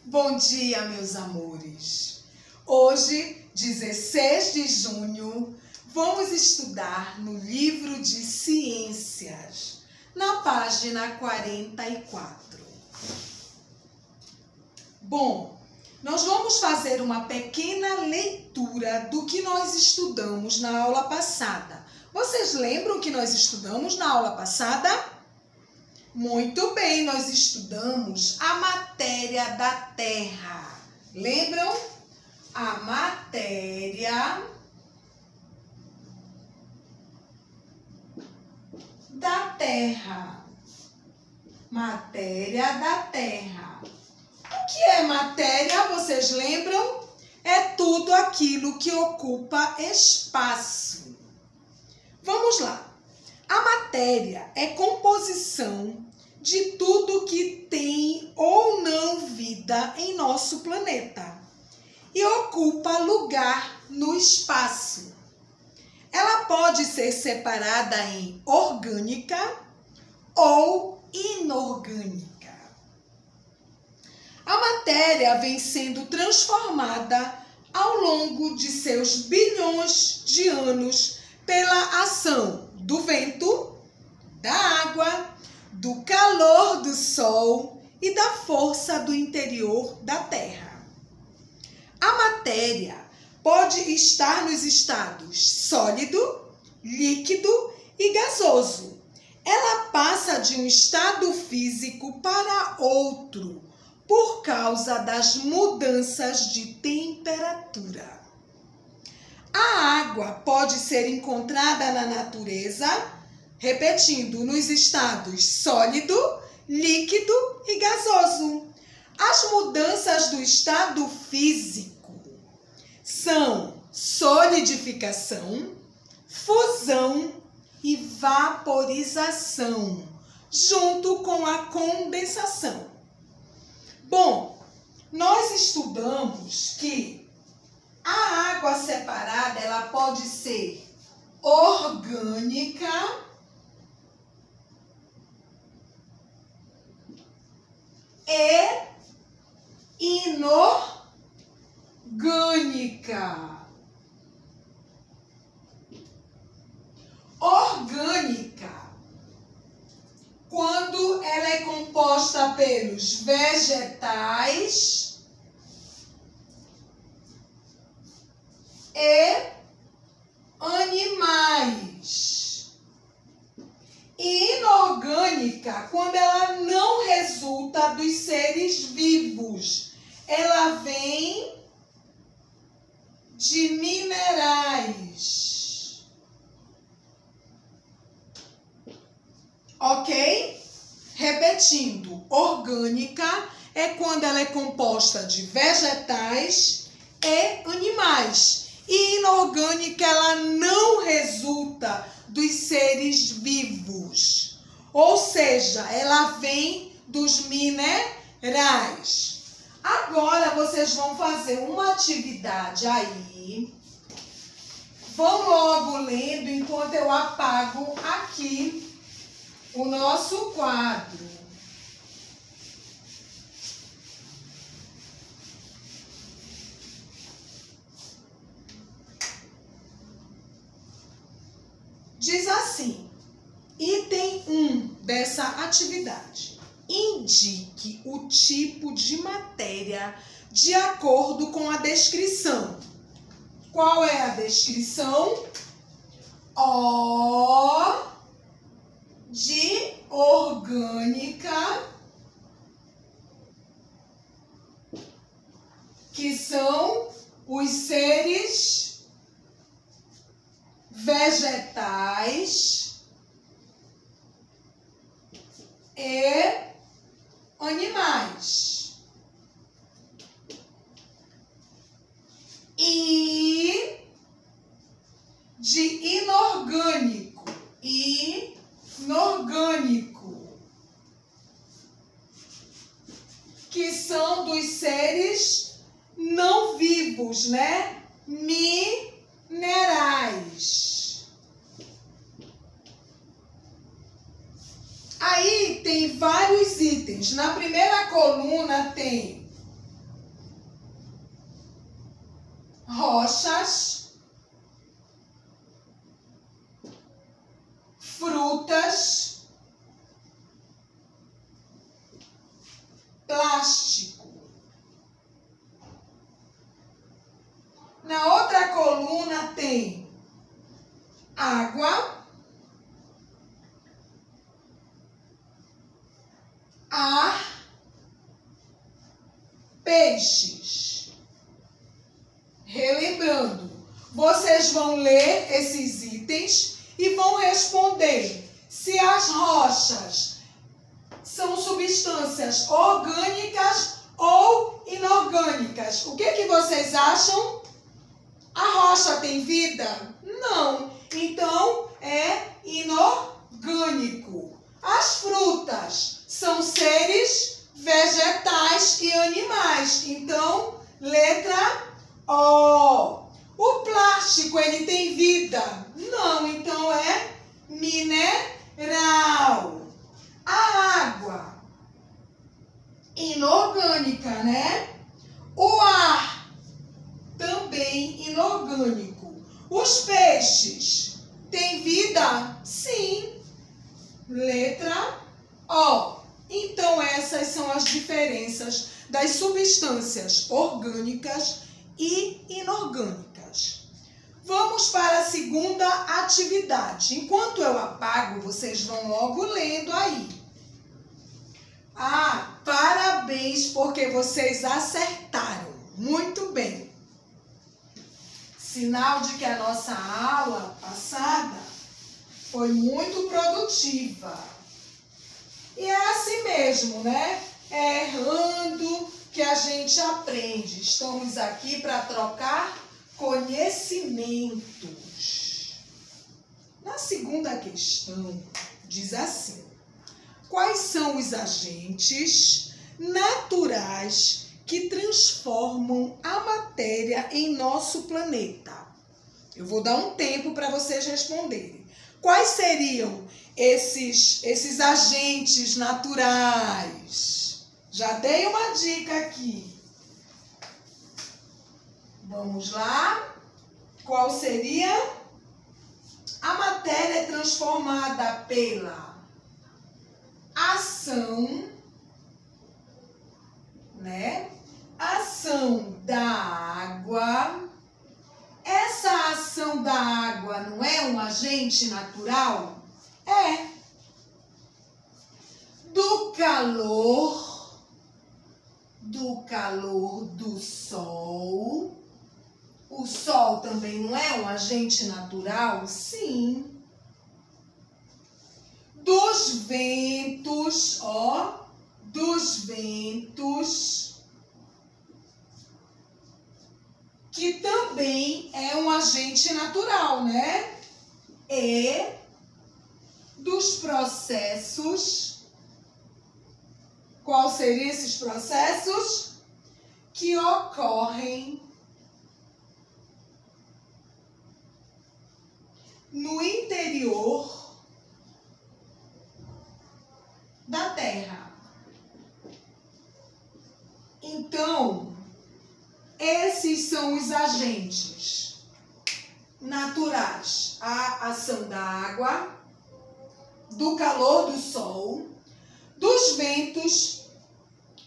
Bom dia, meus amores! Hoje, 16 de junho, vamos estudar no livro de Ciências, na página 44. Bom, nós vamos fazer uma pequena leitura do que nós estudamos na aula passada. Vocês lembram que nós estudamos na aula passada? Muito bem, nós estudamos a matéria da Terra. Lembram? A matéria da Terra. Matéria da Terra. O que é matéria? Vocês lembram? É tudo aquilo que ocupa espaço. Vamos lá. A matéria é composição de tudo que tem ou não vida em nosso planeta e ocupa lugar no espaço. Ela pode ser separada em orgânica ou inorgânica. A matéria vem sendo transformada ao longo de seus bilhões de anos pela ação do vento, da água, do calor do sol e da força do interior da Terra. A matéria pode estar nos estados sólido, líquido e gasoso. Ela passa de um estado físico para outro por causa das mudanças de temperatura. A água pode ser encontrada na natureza, repetindo, nos estados sólido, líquido e gasoso. As mudanças do estado físico são solidificação, fusão e vaporização, junto com a condensação. Bom, nós estudamos que a água separada, ela pode ser orgânica e inorgânica. Orgânica, quando ela é composta pelos vegetais e animais. E inorgânica, quando ela não resulta dos seres vivos. Ela vem de minerais. Ok? Repetindo, orgânica é quando ela é composta de vegetais e animais. E inorgânica, ela não resulta dos seres vivos. Ou seja, ela vem dos minerais. Agora, vocês vão fazer uma atividade aí. Vão logo lendo enquanto eu apago aqui o nosso quadro. Diz assim, item 1 dessa atividade. Indique o tipo de matéria de acordo com a descrição. Qual é a descrição? O de orgânica, que são os seres vegetais e animais. E de inorgânico, que são dos seres não vivos, né? Minerais. Aí tem vários itens. Na primeira coluna tem rochas, frutas, plástico. Na outra coluna tem água, ar, peixes. Relembrando, vocês vão ler esses itens e vão responder se as rochas são substâncias orgânicas ou inorgânicas. O que vocês acham? A rocha tem vida? Não. Então, é inorgânico. As frutas são seres vegetais e animais. Então, letra O. O plástico, ele tem vida? Não. Então, é mineral. A água, inorgânica, né? O ar, também inorgânico. Os peixes têm vida? Sim. Letra O. Então, essas são as diferenças das substâncias orgânicas e inorgânicas. Vamos para a segunda atividade. Enquanto eu apago, vocês vão logo lendo aí. Ah, parabéns, porque vocês acertaram. Muito bem. Sinal de que a nossa aula passada foi muito produtiva. E é assim mesmo, né? É errando que a gente aprende. Estamos aqui para trocar conhecimentos. Na segunda questão, diz assim: quais são os agentes naturais que transformam a matéria em nosso planeta? Eu vou dar um tempo para vocês responderem. Quais seriam esses agentes naturais? Já dei uma dica aqui. Vamos lá. Qual seria? A matéria é transformada pela ação, né? Ação da água. Essa ação da água não é um agente natural? É. Do calor do sol. O sol também não é um agente natural? Sim. Dos ventos, ó, dos ventos, que também é um agente natural, né? E dos processos. Quais seriam esses processos? Que ocorrem no interior da Terra. Então, esses são os agentes naturais. A ação da água, do calor do sol, dos ventos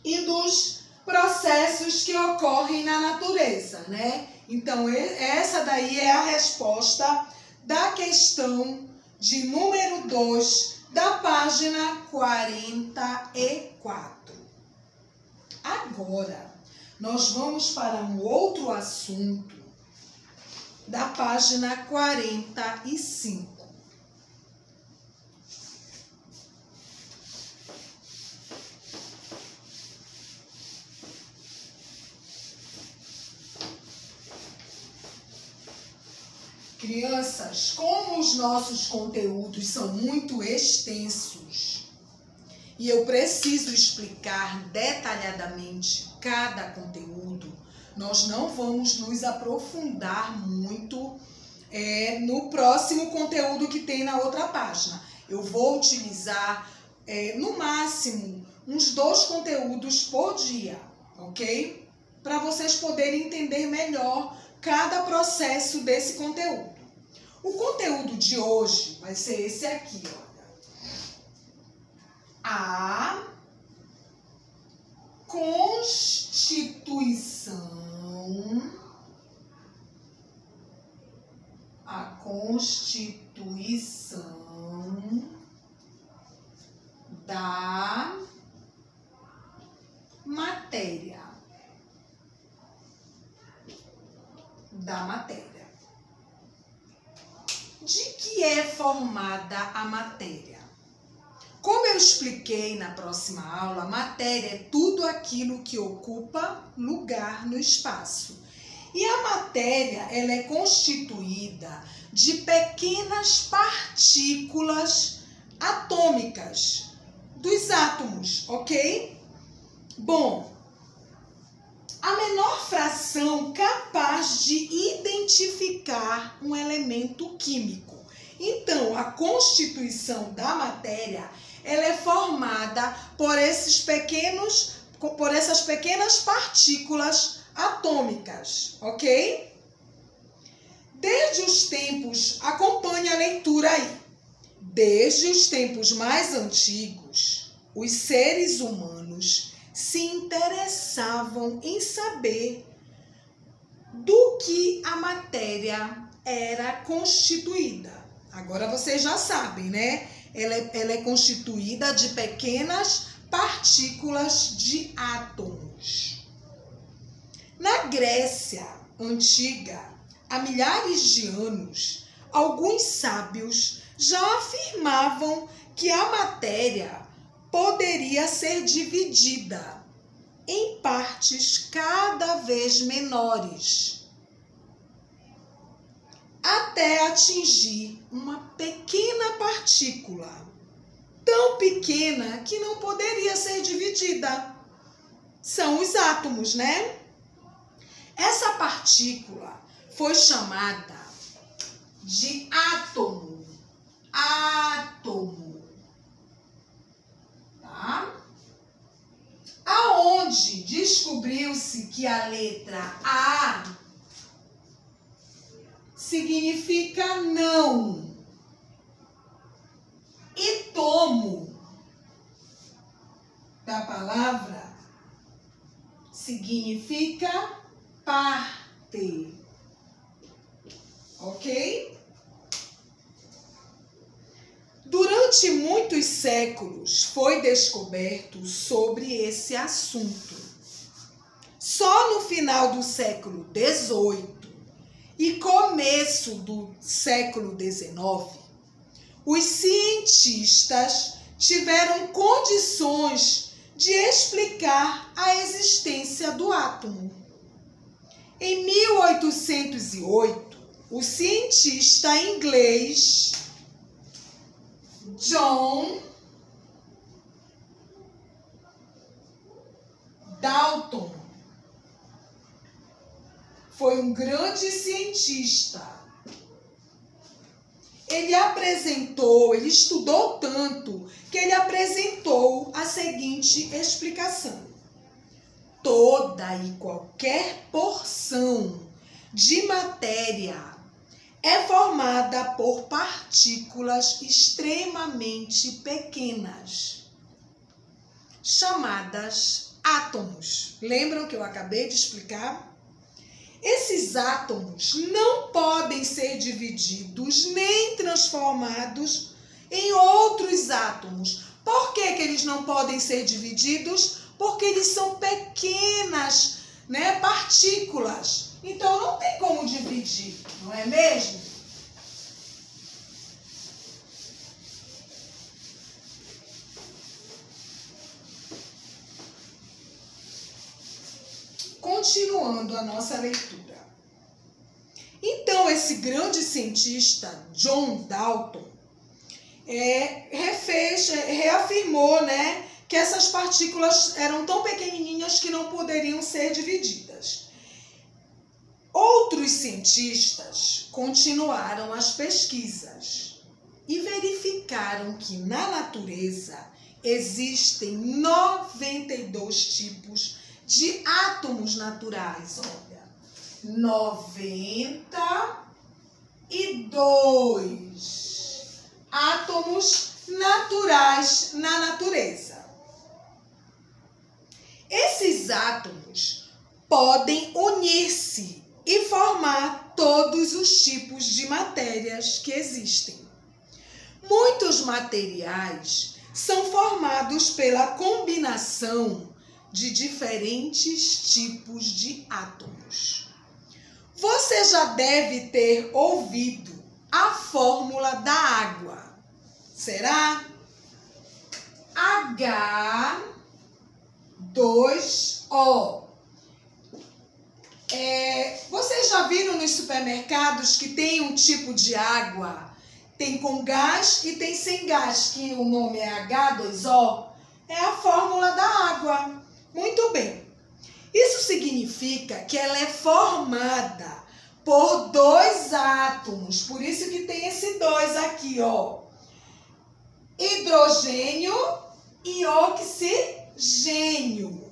e dos processos que ocorrem na natureza, né? Então, essa daí é a resposta da questão de número 2 da página 44. Agora, nós vamos para um outro assunto da página 45. Crianças, como os nossos conteúdos são muito extensos e eu preciso explicar detalhadamente cada conteúdo, nós não vamos nos aprofundar muito no próximo conteúdo que tem na outra página. Eu vou utilizar, no máximo, uns 2 conteúdos por dia, ok? Para vocês poderem entender melhor cada processo desse conteúdo. O conteúdo de hoje vai ser esse aqui, olha. A constituição da matéria. De que é formada a matéria? Como eu expliquei na próxima aula, a matéria é tudo aquilo que ocupa lugar no espaço. E a matéria, ela é constituída de pequenas partículas atômicas dos átomos, ok? Bom, a menor fração capaz de identificar um elemento químico. Então, a constituição da matéria, ela é formada por essas pequenas partículas atômicas, ok? Desde os tempos, acompanhe a leitura aí. Desde os tempos mais antigos, os seres humanos se interessavam em saber do que a matéria era constituída. Agora vocês já sabem, né? Ela é constituída de pequenas partículas de átomos. Na Grécia antiga, há milhares de anos, alguns sábios já afirmavam que a matéria poderia ser dividida em partes cada vez menores, até atingir uma pequena partícula, tão pequena que não poderia ser dividida. São os átomos, né? Essa partícula foi chamada de átomo. Tá? Aonde descobriu-se que a letra A significa não e tomo da palavra significa parte, ok? Durante muitos séculos foi descoberto sobre esse assunto. Só no final do século XVIII e começo do século XIX, os cientistas tiveram condições de explicar a existência do átomo. Em 1808, o cientista inglês John Dalton foi um grande cientista. Ele estudou tanto que ele apresentou a seguinte explicação: toda e qualquer porção de matéria é formada por partículas extremamente pequenas, chamadas átomos. Lembram que eu acabei de explicar? Esses átomos não podem ser divididos nem transformados em outros átomos. Por que eles não podem ser divididos? Porque eles são pequenas, né, partículas. Então não tem como dividir, não é mesmo? Continuando a nossa leitura. Então, esse grande cientista, John Dalton, reafirmou, né, que essas partículas eram tão pequenininhas que não poderiam ser divididas. Outros cientistas continuaram as pesquisas e verificaram que na natureza existem 92 tipos de átomos naturais. Olha, 92 átomos naturais na natureza. Esses átomos podem unir-se e formar todos os tipos de matérias que existem. Muitos materiais são formados pela combinação de diferentes tipos de átomos. Você já deve ter ouvido a fórmula da água. Será? H2O. Vocês já viram nos supermercados que tem um tipo de água, tem com gás e tem sem gás, que o nome é H2O? É a fórmula da água. Muito bem. Isso significa que ela é formada por dois átomos, por isso que tem esse 2 aqui, ó. Hidrogênio e oxigênio.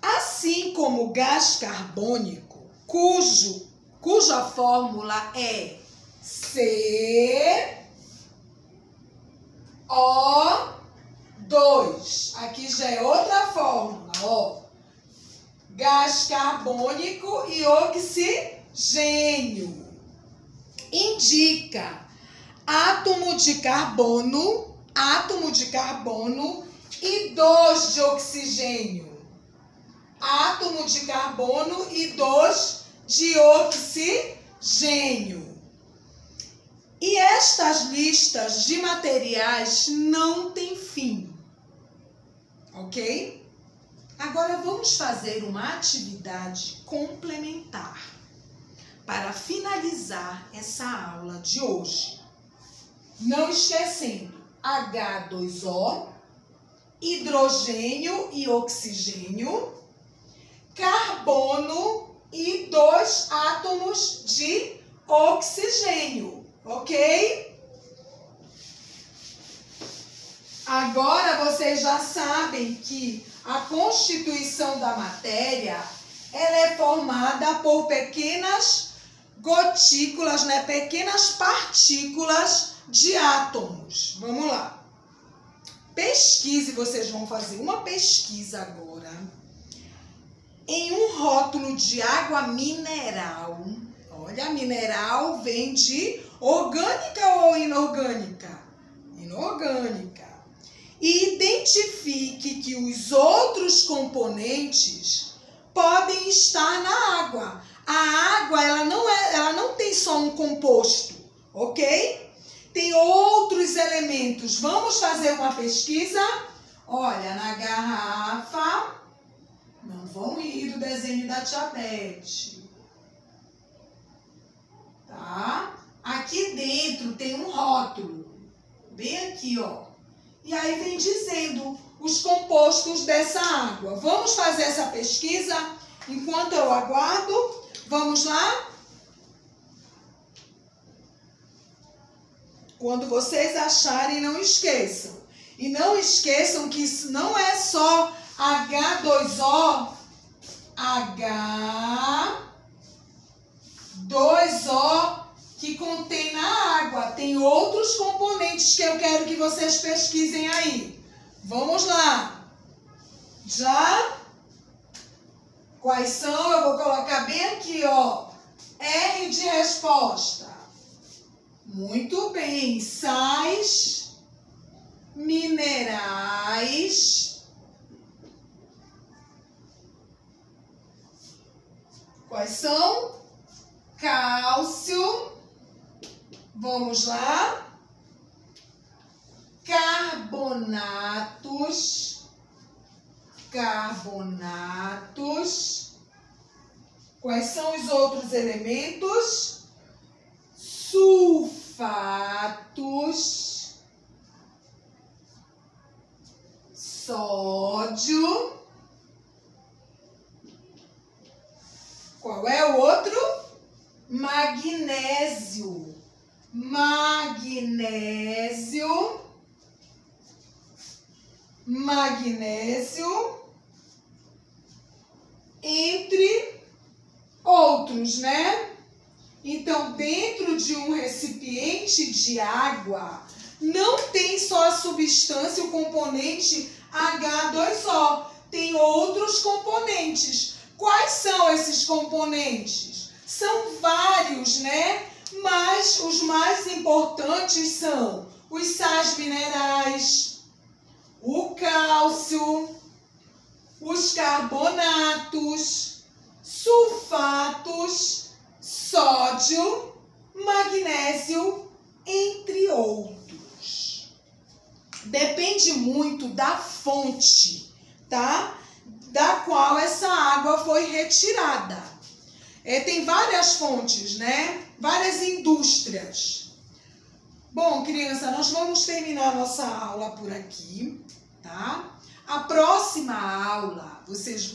Assim como o gás carbônico, cuja fórmula é CO2. Aqui já é outra fórmula, ó. Gás carbônico e oxigênio. Indica átomo de carbono e 2 de oxigênio. Átomo de carbono e 2 de oxigênio. E estas listas de materiais não têm fim, ok? Agora vamos fazer uma atividade complementar para finalizar essa aula de hoje. Não esquecendo, H2O, hidrogênio e oxigênio, carbono e 2 átomos de oxigênio, ok? Agora vocês já sabem que a constituição da matéria, ela é formada por pequenas gotículas, né? Pequenas partículas de átomos. Vamos lá. Pesquise, vocês vão fazer uma pesquisa agora em um rótulo de água mineral. Olha, mineral vem de orgânica ou inorgânica? Inorgânica. E identifique que os outros componentes podem estar na água. A água, ela não tem só um composto, ok? Tem outros elementos. Vamos fazer uma pesquisa? Olha, na garrafa, não vão rir do desenho da Tia Beth, tá? Aqui dentro tem um rótulo, bem aqui, ó. E aí vem dizendo os compostos dessa água. Vamos fazer essa pesquisa enquanto eu aguardo? Vamos lá? Quando vocês acharem, não esqueçam. E não esqueçam que isso não é só H2O, H2O que contém na água. Tem outros componentes que eu quero que vocês pesquisem aí. Vamos lá. Já? Quais são? Eu vou colocar bem aqui, ó. R de resposta. Muito bem. Sais minerais. Quais são? Cálcio. Vamos lá. Carbonatos. Quais são os outros elementos? Sulfatos. Sódio. Qual é o outro? Magnésio. Magnésio, entre outros, né? Então, dentro de um recipiente de água, não tem só a substância, o componente H2O. Tem outros componentes. Quais são esses componentes? São vários, né? Mas os mais importantes são os sais minerais, o cálcio, os carbonatos, sulfatos, sódio, magnésio, entre outros. Depende muito da fonte, tá? Da qual essa água foi retirada. Tem várias fontes, né? Várias indústrias. Bom, criança, nós vamos terminar a nossa aula por aqui, tá? A próxima aula, vocês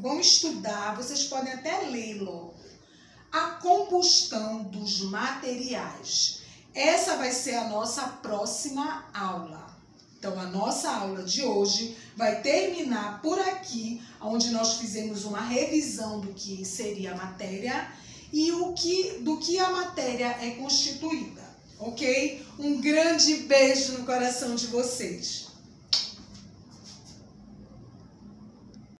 vão estudar, vocês podem até lê-lo. A combustão dos materiais. Essa vai ser a nossa próxima aula. Então, a nossa aula de hoje vai terminar por aqui, onde nós fizemos uma revisão do que seria a matéria e do que a matéria é constituída, ok? Um grande beijo no coração de vocês.